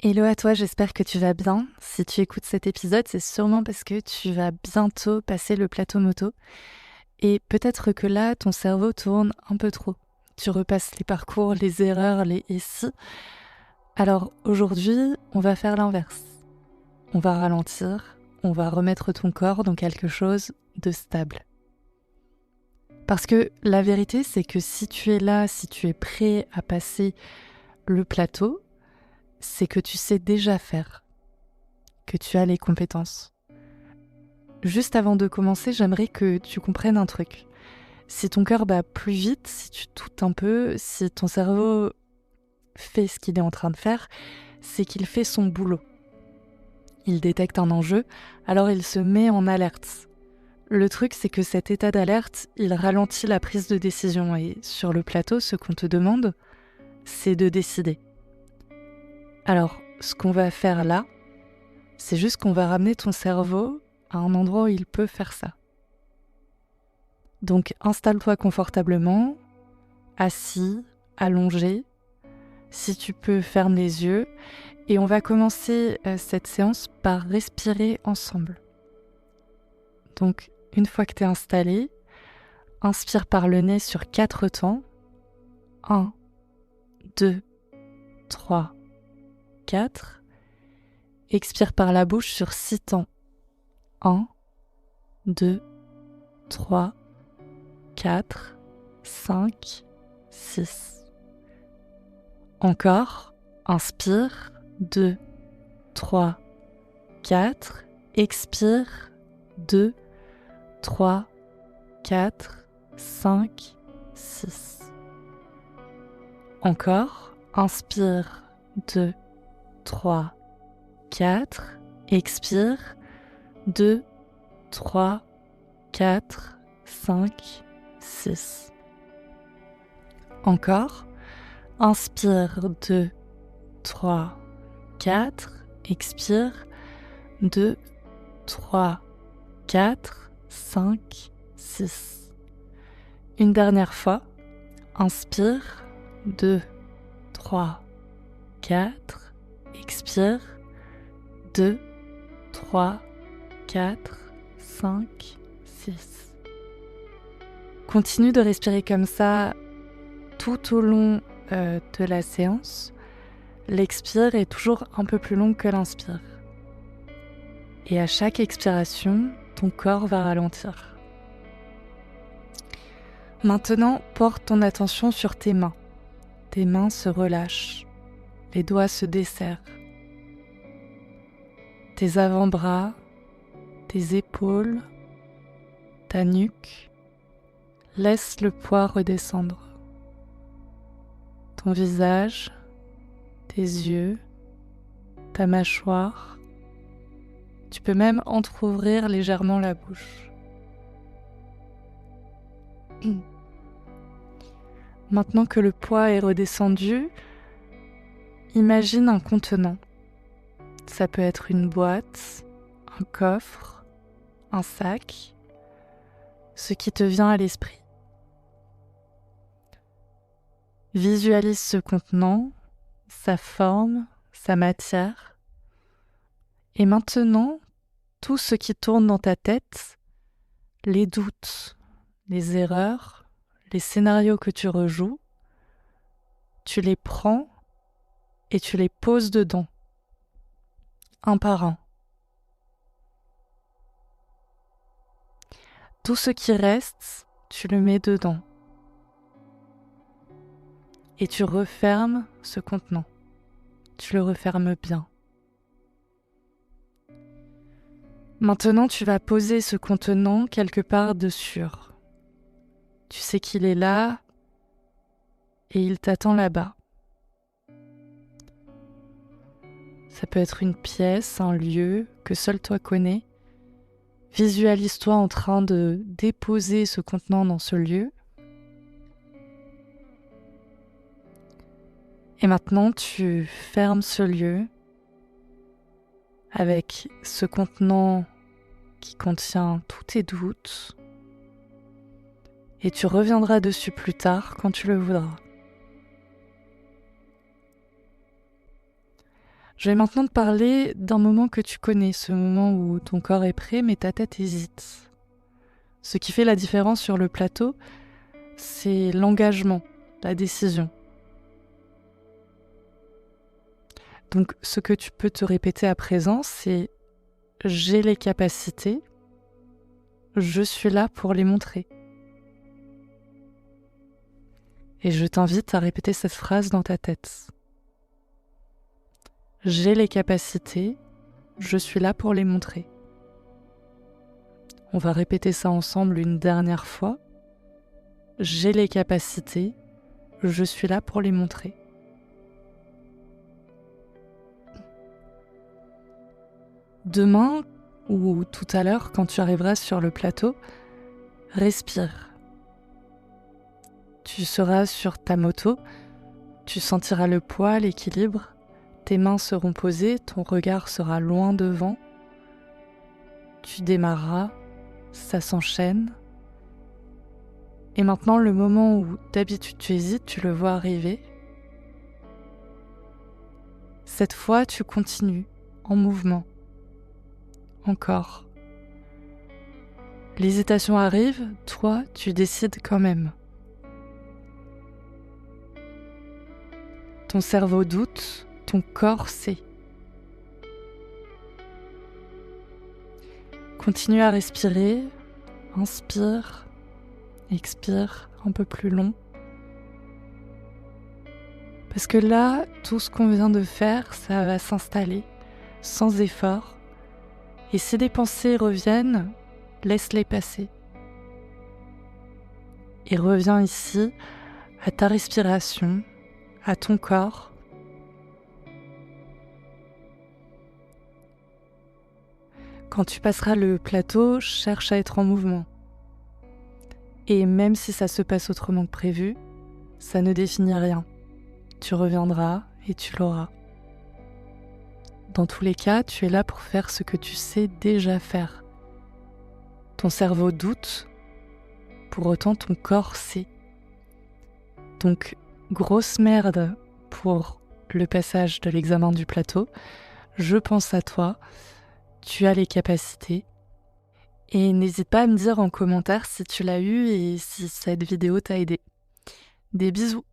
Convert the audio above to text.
Hello à toi, j'espère que tu vas bien. Si tu écoutes cet épisode, c'est sûrement parce que tu vas bientôt passer le plateau moto. Et peut-être que là, ton cerveau tourne un peu trop. Tu repasses les parcours, les erreurs, les et si. Alors aujourd'hui, on va faire l'inverse. On va ralentir, on va remettre ton corps dans quelque chose de stable. Parce que la vérité, c'est que si tu es là, si tu es prêt à passer le plateau, c'est que tu sais déjà faire, que tu as les compétences. Juste avant de commencer, j'aimerais que tu comprennes un truc. Si ton cœur bat plus vite, si tu doutes un peu, si ton cerveau fait ce qu'il est en train de faire, c'est qu'il fait son boulot. Il détecte un enjeu, alors il se met en alerte. Le truc, c'est que cet état d'alerte, il ralentit la prise de décision. Et sur le plateau, ce qu'on te demande, c'est de décider. Alors, ce qu'on va faire là, c'est juste qu'on va ramener ton cerveau à un endroit où il peut faire ça. Donc installe-toi confortablement, assis, allongé. Si tu peux, ferme les yeux. Et on va commencer cette séance par respirer ensemble. Donc une fois que tu es installé, inspire par le nez sur 4 temps. 1, 2, 3, 4. Expire par la bouche sur 6 temps. 1, 2, 3, 4, 5, 6. Encore, inspire, 2, 3, 4. Expire, 2, 3, 4, 5, 6. Encore, inspire, 2, 3, 4. Expire, 2, 3, 4, 5, 6. Encore, inspire, 2, 3, 4. Expire, 2, 3, 4, 5, 6. Une dernière fois, inspire, 2, 3, 4. Expire, 2, 3, 4, 5, 6. Continue de respirer comme ça tout au long de la séance. L'expire est toujours un peu plus longue que l'inspire. Et à chaque expiration, ton corps va ralentir. Maintenant, porte ton attention sur tes mains. Tes mains se relâchent, les doigts se desserrent. Tes avant-bras, tes épaules, ta nuque, laisse le poids redescendre. Ton visage, tes yeux, ta mâchoire. Tu peux même entrouvrir légèrement la bouche. Maintenant que le poids est redescendu, imagine un contenant. Ça peut être une boîte, un coffre, un sac, ce qui te vient à l'esprit. Visualise ce contenant, sa forme, sa matière. Et maintenant, tout ce qui tourne dans ta tête, les doutes, les erreurs, les scénarios que tu rejoues, tu les prends et tu les poses dedans, un par un. Tout ce qui reste, tu le mets dedans. Et tu refermes ce contenant. Tu le refermes bien. Maintenant, tu vas poser ce contenant quelque part de sûr. Tu sais qu'il est là et il t'attend là-bas. Ça peut être une pièce, un lieu que seul toi connais. Visualise-toi en train de déposer ce contenant dans ce lieu. Et maintenant, tu fermes ce lieu avec ce contenant qui contient tous tes doutes. Et tu reviendras dessus plus tard quand tu le voudras. Je vais maintenant te parler d'un moment que tu connais, ce moment où ton corps est prêt mais ta tête hésite. Ce qui fait la différence sur le plateau, c'est l'engagement, la décision. Donc ce que tu peux te répéter à présent, c'est « j'ai les capacités, je suis là pour les montrer ». Et je t'invite à répéter cette phrase dans ta tête. J'ai les capacités, je suis là pour les montrer. On va répéter ça ensemble une dernière fois. J'ai les capacités, je suis là pour les montrer. Demain ou tout à l'heure, quand tu arriveras sur le plateau, respire. Tu seras sur ta moto, tu sentiras le poids, l'équilibre. Tes mains seront posées, ton regard sera loin devant. Tu démarreras, ça s'enchaîne. Et maintenant, le moment où d'habitude tu hésites, tu le vois arriver. Cette fois, tu continues, en mouvement. Encore. L'hésitation arrive, toi, tu décides quand même. Ton cerveau doute, ton corps sait. Continue à respirer, inspire, expire, un peu plus long. Parce que là, tout ce qu'on vient de faire, ça va s'installer sans effort. Et si des pensées reviennent, laisse-les passer. Et reviens ici à ta respiration, à ton corps. Quand tu passeras le plateau, cherche à être en mouvement. Et même si ça se passe autrement que prévu, ça ne définit rien. Tu reviendras et tu l'auras. Dans tous les cas, tu es là pour faire ce que tu sais déjà faire. Ton cerveau doute, pour autant ton corps sait. Donc, grosse merde pour le passage de l'examen du plateau. Je pense à toi, tu as les capacités. Et n'hésite pas à me dire en commentaire si tu l'as eu et si cette vidéo t'a aidé. Des bisous!